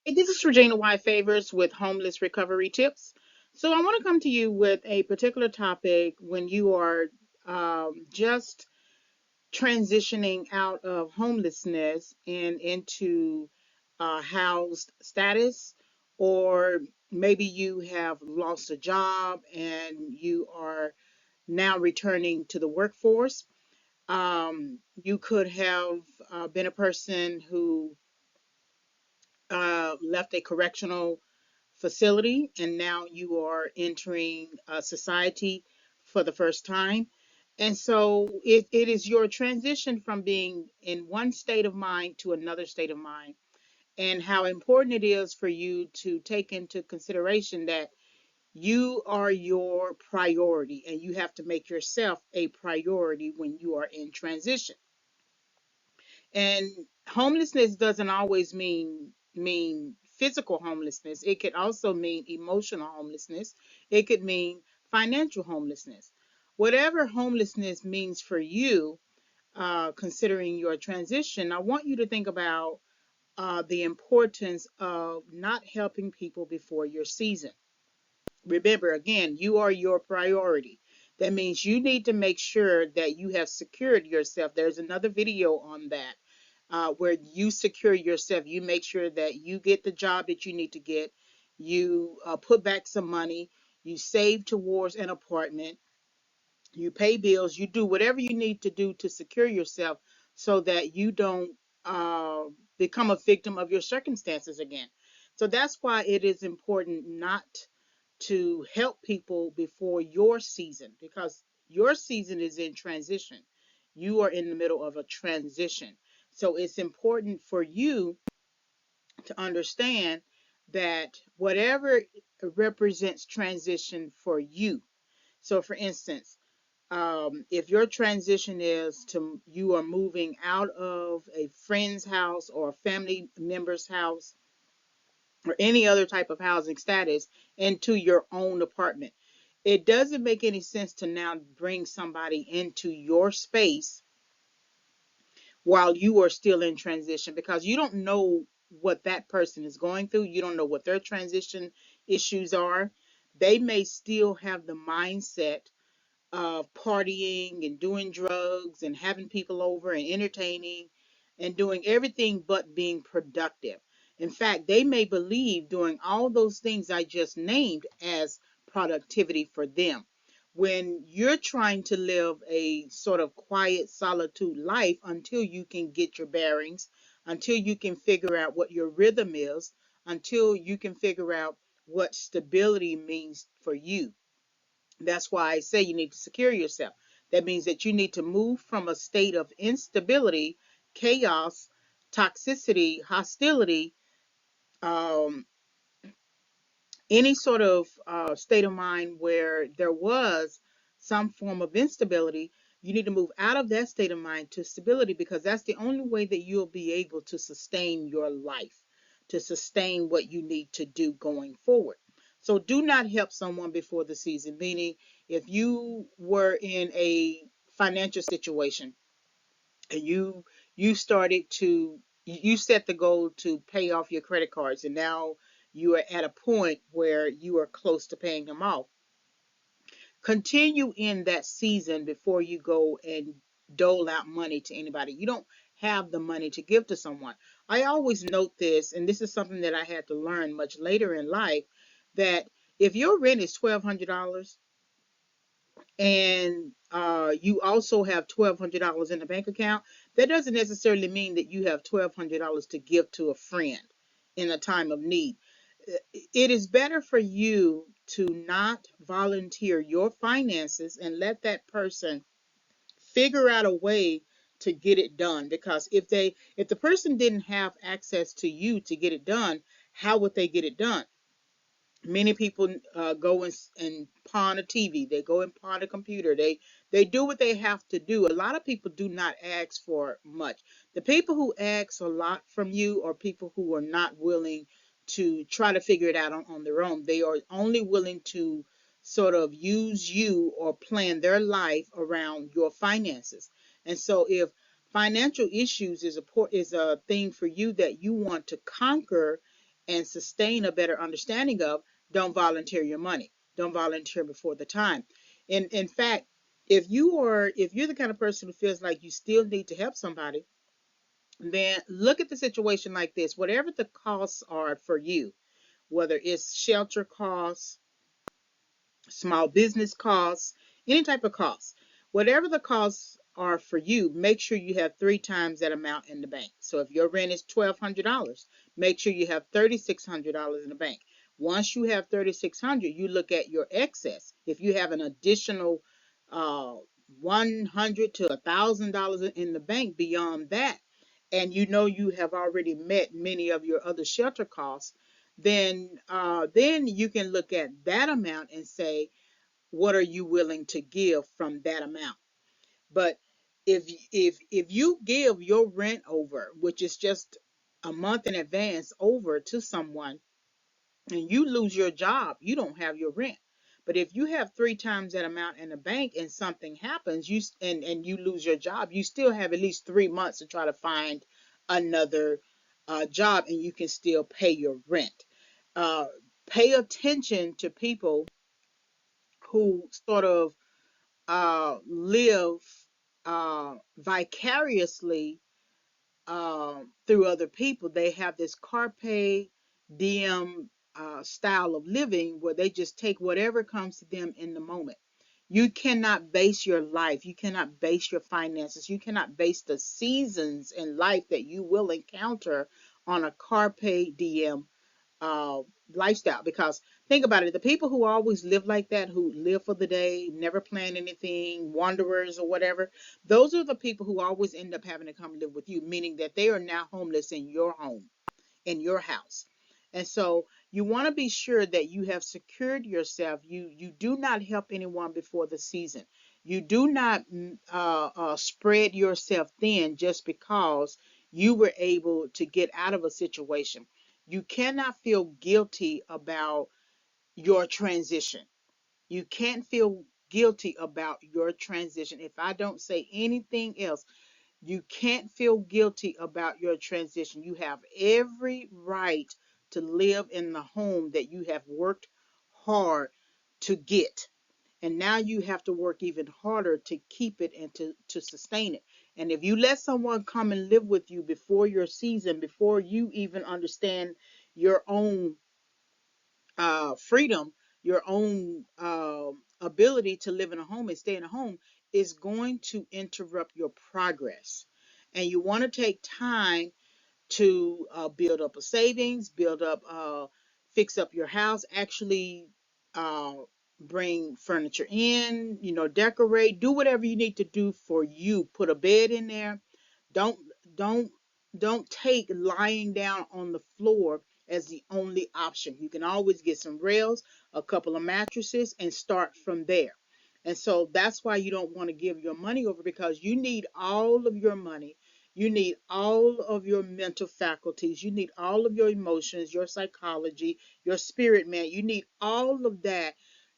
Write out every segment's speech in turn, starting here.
Hey, this is Regina White Favors with Homeless Recovery Tips. So, I want to come to you with a particular topic when you are just transitioning out of homelessness and into housed status, or maybe you have lost a job and you are now returning to the workforce. You could have been a person who left a correctional facility and now you are entering society for the first time. And so it is your transition from being in one state of mind to another state of mind, and how important it is for you to take into consideration that you are your priority and you have to make yourself a priority when you are in transition. And homelessness doesn't always mean physical homelessness. It could also mean emotional homelessness. It could mean financial homelessness. Whatever homelessness means for you, considering your transition, I want you to think about the importance of not helping people before your season. Remember, again, you are your priority. That means you need to make sure that you have secured yourself. There's another video on that where you secure yourself. You make sure that you get the job that you need to get. You put back some money. You save towards an apartment. You pay bills. You do whatever you need to do to secure yourself so that you don't uh, become a victim of your circumstances again. So that's why it is important not to help people before your season, because your season is in transition. You are in the middle of a transition. So it's important for you to understand that whatever represents transition for you. So, for instance, if your transition is to you are moving out of a friend's house or a family member's house or any other type of housing status into your own apartment, it doesn't make any sense to now bring somebody into your space while you are still in transition, because you don't know what that person is going through. You don't know what their transition issues are. They may still have the mindset of partying and doing drugs and having people over and entertaining and doing everything but being productive. In fact, they may believe doing all those things I just named as productivity for them. When you're trying to live a sort of quiet solitude life until you can get your bearings, until you can figure out what your rhythm is, until you can figure out what stability means for you. That's why I say you need to secure yourself. That means that you need to move from a state of instability, chaos, toxicity, hostility, um, any sort of state of mind where there was some form of instability. You need to move out of that state of mind to stability, because that's the only way that you'll be able to sustain your life, to sustain what you need to do going forward. So do not help someone before the season, meaning if you were in a financial situation and you started to you set the goal to pay off your credit cards, and now you are at a point where you are close to paying them off. Continue in that season before you go and dole out money to anybody. You don't have the money to give to someone. I always note this, and this is something that I had to learn much later in life, that if your rent is $1,200 and you also have $1,200 in the bank account, that doesn't necessarily mean that you have $1,200 to give to a friend in a time of need. It is better for you to not volunteer your finances and let that person figure out a way to get it done, because if the person didn't have access to you to get it done, how would they get it done? Many people go and pawn a TV. They go and pawn a computer. They do what they have to do. A lot of people do not ask for much. The people who ask a lot from you are people who are not willing to try to figure it out on their own. They are only willing to sort of use you or plan their life around your finances. And so if financial issues is a thing for you that you want to conquer and sustain a better understanding of, don't volunteer your money. Don't volunteer before the time. In fact, if you're the kind of person who feels like you still need to help somebody, then look at the situation like this. Whatever the costs are for you, whether it's shelter costs, small business costs, any type of costs. Whatever the costs are for you, make sure you have three times that amount in the bank. So if your rent is $1,200, make sure you have $3,600 in the bank. Once you have 3,600, you look at your excess. If you have an additional uh, $100 to $1,000 in the bank beyond that, and you know you have already met many of your other shelter costs, then you can look at that amount and say, what are you willing to give from that amount? But if you give your rent over, which is just a month in advance, over to someone, and you lose your job, you don't have your rent. But if you have three times that amount in the bank and something happens, and you lose your job, you still have at least 3 months to try to find another job, and you can still pay your rent. uh, Pay attention to people who sort of live vicariously through other people. They have this carpe diem style of living where they just take whatever comes to them in the moment. You cannot base your life, you cannot base your finances, you cannot base the seasons in life that you will encounter on a carpe diem uh, lifestyle. Because think about it, the people who always live like that, who live for the day, never plan anything, wanderers or whatever, those are the people who always end up having to come live with you, meaning that they are now homeless in your home, in your house. And so you want to be sure that you have secured yourself. You do not help anyone before the season. You do not spread yourself thin just because you were able to get out of a situation. You cannot feel guilty about your transition. You can't feel guilty about your transition. If I don't say anything else, you can't feel guilty about your transition. You have every right to live in the home that you have worked hard to get. And now you have to work even harder to keep it and to sustain it. And if you let someone come and live with you before your season, before you even understand your own freedom, your own ability to live in a home and stay in a home, is going to interrupt your progress. And you want to take time to build up a savings, build up, fix up your house, actually uh, bring furniture in, decorate, do whatever you need to do for you. Put a bed in there. Don't don't don't take lying down on the floor as the only option. You can always get some rails, a couple of mattresses, and start from there. And so that's why you don't want to give your money over, because you need all of your money. You need all of your mental faculties. You need all of your emotions, your psychology, your spirit, man. You need all of that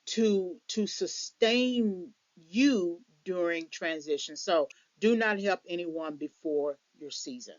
to sustain you during transition. So do not help anyone before your season.